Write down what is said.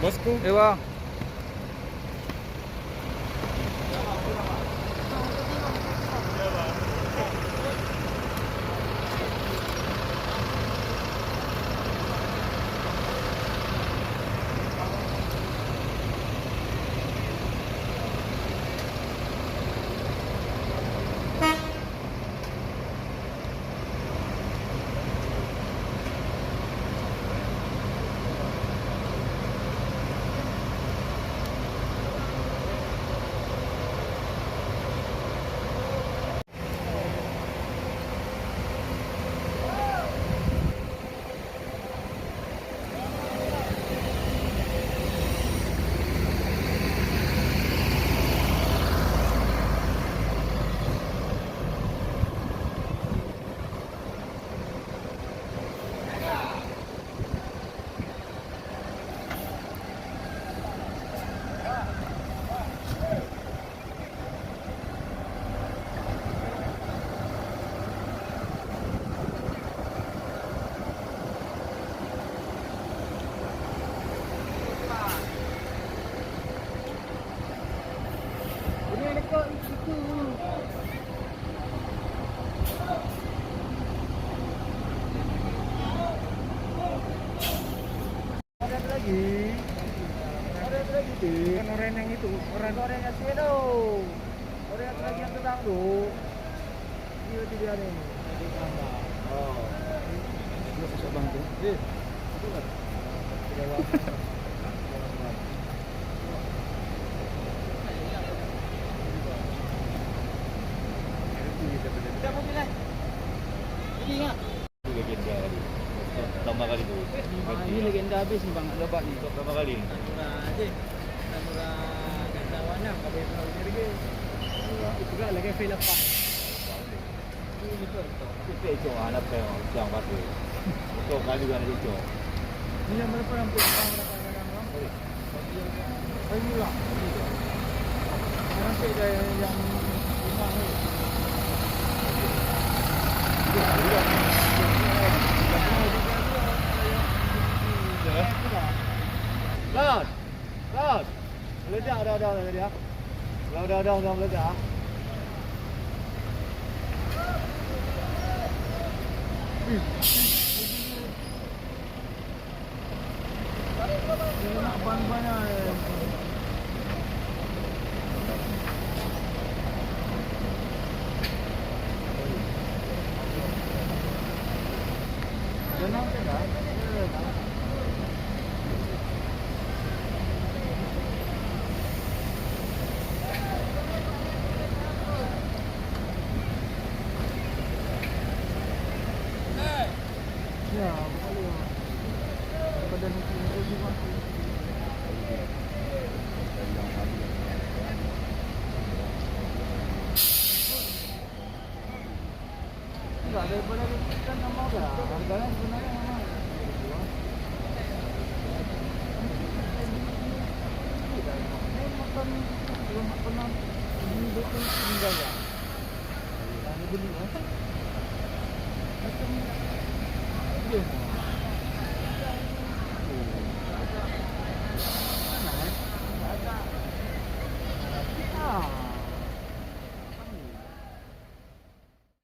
Bosku. Eh bang. Ada lagi. Ada lagi tuh. Kan orang yang itu, orang yang sih itu. Orang yang lagi yang sedang tuh. Dia dia ni. Oh. Dia susah bantu. Itu kan. Tidak apa. Kita mau pilih. Ini enggak? Legenda kali. Tambah kali tu. Ini legenda habis ni bang, lebat ni. Berapa kali? Murah aje. Murah ganda warna kau boleh tahu harga. Itu juga lagi feel apa. Ini betul. Kita cuma anak yang batu. Betul kali juga ada cuma. Ini yang berapa yang berapa bang? Oh ini lah. Nanti ada yang lima ni. Laut. Laut. Meledak dah meledak. Dah meledak. Nak ban-bannya. Jangan tak? Ya, boleh. Pada nanti lagi masuk. Enggak, daripada kan nama dah. Harganya sebenarnya mana? Makan belum pernah ini betul enggak ya? Yang beli macam